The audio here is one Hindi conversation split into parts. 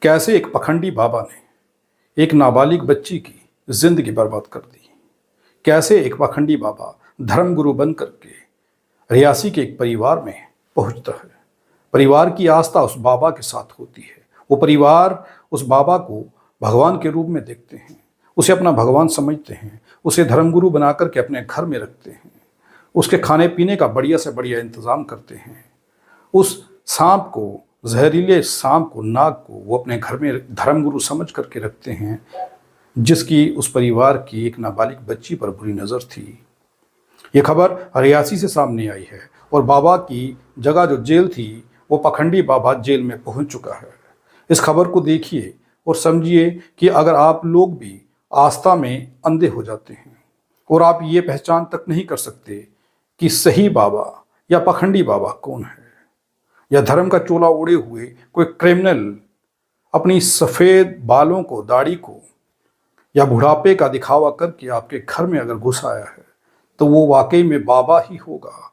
कैसे एक पखंडी बाबा ने एक नाबालिग बच्ची की जिंदगी बर्बाद कर दी। कैसे एक पखंडी बाबा धर्मगुरु बन करके रियासी के एक परिवार में पहुंचता है। परिवार की आस्था उस बाबा के साथ होती है। वो परिवार उस बाबा को भगवान के रूप में देखते हैं, उसे अपना भगवान समझते हैं, उसे धर्मगुरु बना करके अपने घर में रखते हैं, उसके खाने पीने का बढ़िया से बढ़िया इंतज़ाम करते हैं। उस सांप को, जहरीले सांप को, नाग को वो अपने घर में धर्मगुरु समझ करके रखते हैं, जिसकी उस परिवार की एक नाबालिग बच्ची पर बुरी नज़र थी। ये खबर रियासी से सामने आई है और बाबा की जगह जो जेल थी वो पखंडी बाबा जेल में पहुंच चुका है। इस खबर को देखिए और समझिए कि अगर आप लोग भी आस्था में अंधे हो जाते हैं और आप ये पहचान तक नहीं कर सकते कि सही बाबा या पखंडी बाबा कौन है, या धर्म का चोला ओढ़े हुए कोई क्रिमिनल अपनी सफ़ेद बालों को, दाढ़ी को या बुढ़ापे का दिखावा करके आपके घर में अगर घुस आया है, तो वो वाकई में बाबा ही होगा,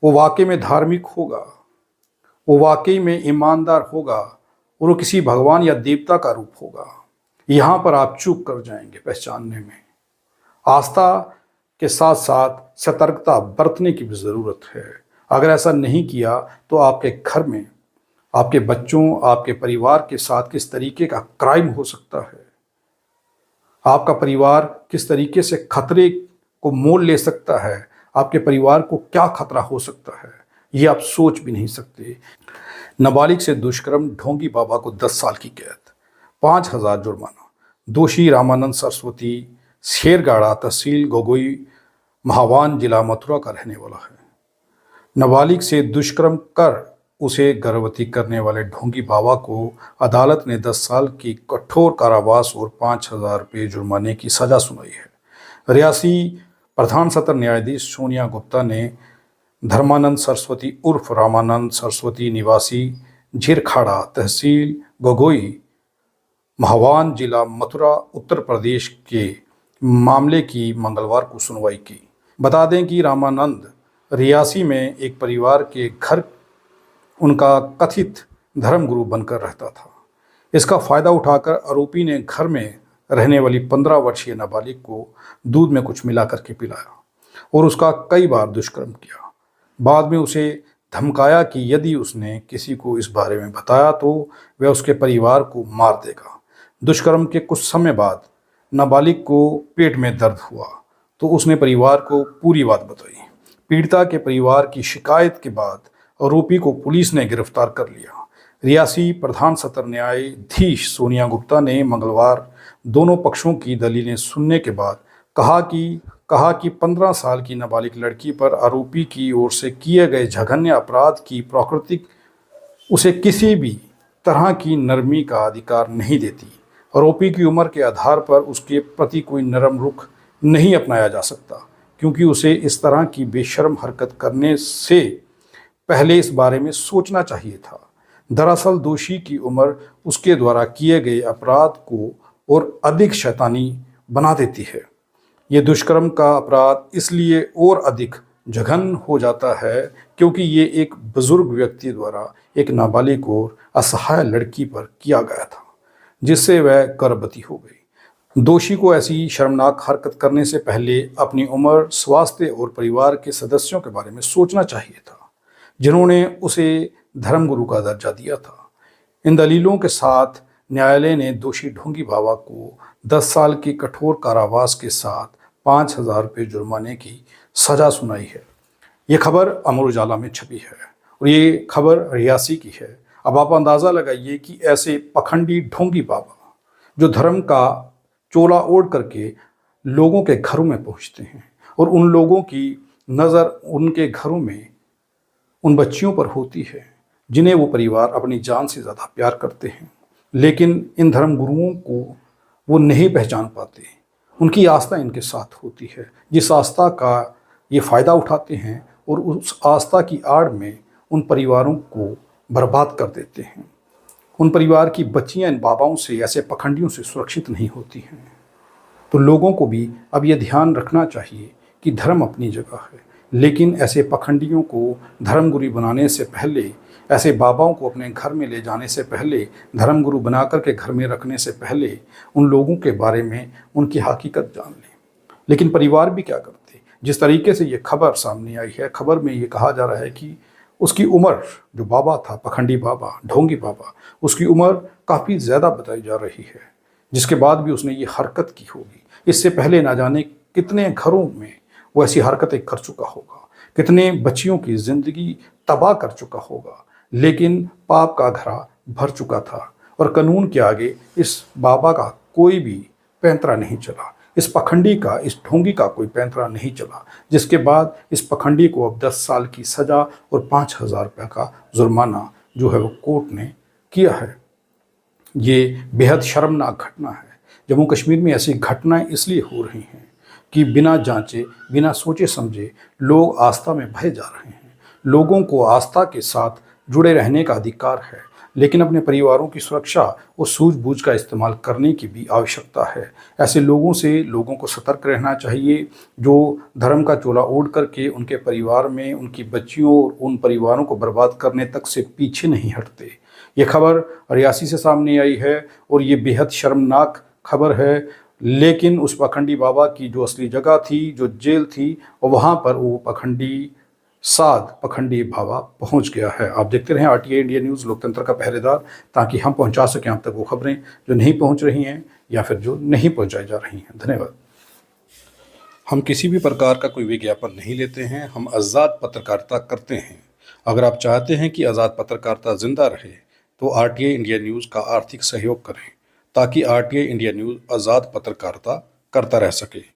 वो वाकई में धार्मिक होगा, वो वाकई में ईमानदार होगा और वो किसी भगवान या देवता का रूप होगा। यहाँ पर आप चूक कर जाएंगे पहचानने में। आस्था के साथ साथ सतर्कता बरतने की भी ज़रूरत है। अगर ऐसा नहीं किया तो आपके घर में, आपके बच्चों, आपके परिवार के साथ किस तरीके का क्राइम हो सकता है, आपका परिवार किस तरीके से खतरे को मोल ले सकता है, आपके परिवार को क्या खतरा हो सकता है, ये आप सोच भी नहीं सकते। नाबालिग से दुष्कर्म, ढोंगी बाबा को 10 साल की कैद, 5,000 जुर्माना। दोषी रामानंद सरस्वती शेरगाड़ा तहसील गोगोई महावान जिला मथुरा का रहने वाला है। नाबालिग से दुष्कर्म कर उसे गर्भवती करने वाले ढोंगी बाबा को अदालत ने 10 साल की कठोर कारावास और 5,000 रुपये जुर्माने की सजा सुनाई है। रियासी प्रधान सत्र न्यायाधीश सोनिया गुप्ता ने धर्मानंद सरस्वती उर्फ रामानंद सरस्वती निवासी झिरखाड़ा तहसील गोगोई महावान जिला मथुरा उत्तर प्रदेश के मामले की मंगलवार को सुनवाई की। बता दें कि रामानंद रियासी में एक परिवार के घर उनका कथित धर्मगुरु बनकर रहता था। इसका फ़ायदा उठाकर आरोपी ने घर में रहने वाली 15 वर्षीय नाबालिग को दूध में कुछ मिला करके पिलाया और उसका कई बार दुष्कर्म किया। बाद में उसे धमकाया कि यदि उसने किसी को इस बारे में बताया तो वह उसके परिवार को मार देगा। दुष्कर्म के कुछ समय बाद नाबालिग को पेट में दर्द हुआ तो उसने परिवार को पूरी बात बताई। पीड़िता के परिवार की शिकायत के बाद आरोपी को पुलिस ने गिरफ्तार कर लिया। रियासी प्रधान सत्र न्यायाधीश सोनिया गुप्ता ने मंगलवार दोनों पक्षों की दलीलें सुनने के बाद कहा कि 15 साल की नाबालिग लड़की पर आरोपी की ओर से किए गए जघन्य अपराध की प्रकृति उसे किसी भी तरह की नरमी का अधिकार नहीं देती। आरोपी की उम्र के आधार पर उसके प्रति कोई नरम रुख नहीं अपनाया जा सकता, क्योंकि उसे इस तरह की बेशर्म हरकत करने से पहले इस बारे में सोचना चाहिए था। दरअसल दोषी की उम्र उसके द्वारा किए गए अपराध को और अधिक शैतानी बना देती है। ये दुष्कर्म का अपराध इसलिए और अधिक जघन्य हो जाता है क्योंकि ये एक बुजुर्ग व्यक्ति द्वारा एक नाबालिग और असहाय लड़की पर किया गया था, जिससे वह गर्भवती हो गई। दोषी को ऐसी शर्मनाक हरकत करने से पहले अपनी उम्र, स्वास्थ्य और परिवार के सदस्यों के बारे में सोचना चाहिए था, जिन्होंने उसे धर्मगुरु का दर्जा दिया था। इन दलीलों के साथ न्यायालय ने दोषी ढोंगी बाबा को 10 साल की कठोर कारावास के साथ 5,000 रुपये जुर्माने की सजा सुनाई है। ये खबर अमर उजाला में छपी है और ये खबर रियासी की है। अब आप अंदाज़ा लगाइए कि ऐसे पखंडी ढोंगी बाबा जो धर्म का चोला ओढ़ करके लोगों के घरों में पहुंचते हैं और उन लोगों की नज़र उनके घरों में उन बच्चियों पर होती है जिन्हें वो परिवार अपनी जान से ज़्यादा प्यार करते हैं, लेकिन इन धर्मगुरुओं को वो नहीं पहचान पाते। उनकी आस्था इनके साथ होती है, जिस आस्था का ये फ़ायदा उठाते हैं और उस आस्था की आड़ में उन परिवारों को बर्बाद कर देते हैं। उन परिवार की बच्चियां इन बाबाओं से, ऐसे पखंडियों से सुरक्षित नहीं होती हैं। तो लोगों को भी अब ये ध्यान रखना चाहिए कि धर्म अपनी जगह है, लेकिन ऐसे पखंडियों को धर्मगुरु बनाने से पहले, ऐसे बाबाओं को अपने घर में ले जाने से पहले, धर्मगुरु बना कर के घर में रखने से पहले उन लोगों के बारे में उनकी हकीकत जान लें। लेकिन परिवार भी क्या करते, जिस तरीके से ये खबर सामने आई है, खबर में ये कहा जा रहा है कि उसकी उम्र, जो बाबा था पखंडी बाबा, ढोंगी बाबा, उसकी उम्र काफ़ी ज़्यादा बताई जा रही है, जिसके बाद भी उसने ये हरकत की होगी। इससे पहले ना जाने कितने घरों में वो ऐसी हरकतें कर चुका होगा, कितने बच्चियों की ज़िंदगी तबाह कर चुका होगा, लेकिन पाप का घड़ा भर चुका था और कानून के आगे इस बाबा का कोई भी पैंतरा नहीं चला, इस पखंडी का, इस ढोंगी का कोई पैंतरा नहीं चला, जिसके बाद इस पखंडी को अब 10 साल की सज़ा और 5,000 रुपये का जुर्माना जो है वो कोर्ट ने किया है। ये बेहद शर्मनाक घटना है। जम्मू कश्मीर में ऐसी घटनाएं इसलिए हो रही हैं कि बिना जांचे, बिना सोचे समझे लोग आस्था में बह जा रहे हैं। लोगों को आस्था के साथ जुड़े रहने का अधिकार है, लेकिन अपने परिवारों की सुरक्षा और सूझबूझ का इस्तेमाल करने की भी आवश्यकता है। ऐसे लोगों से लोगों को सतर्क रहना चाहिए जो धर्म का चोला ओढ़ करके उनके परिवार में उनकी बच्चियों और उन परिवारों को बर्बाद करने तक से पीछे नहीं हटते। ये खबर रियासी से सामने आई है और ये बेहद शर्मनाक खबर है, लेकिन उस पखंडी बाबा की जो असली जगह थी, जो जेल थी, और वहाँ पर वो पखंडी बाबा पहुंच गया है। आप देखते रहें आरटीए इंडिया न्यूज़, लोकतंत्र का पहरेदार, ताकि हम पहुंचा सकें आप तक वो खबरें जो नहीं पहुंच रही हैं या फिर जो नहीं पहुंचाई जा रही हैं। धन्यवाद। हम किसी भी प्रकार का कोई विज्ञापन नहीं लेते हैं, हम आज़ाद पत्रकारिता करते हैं। अगर आप चाहते हैं कि आज़ाद पत्रकारिता जिंदा रहे तो आरटीए इंडिया न्यूज़ का आर्थिक सहयोग करें, ताकि आरटीए इंडिया न्यूज़ आज़ाद पत्रकारिता करता रह सके।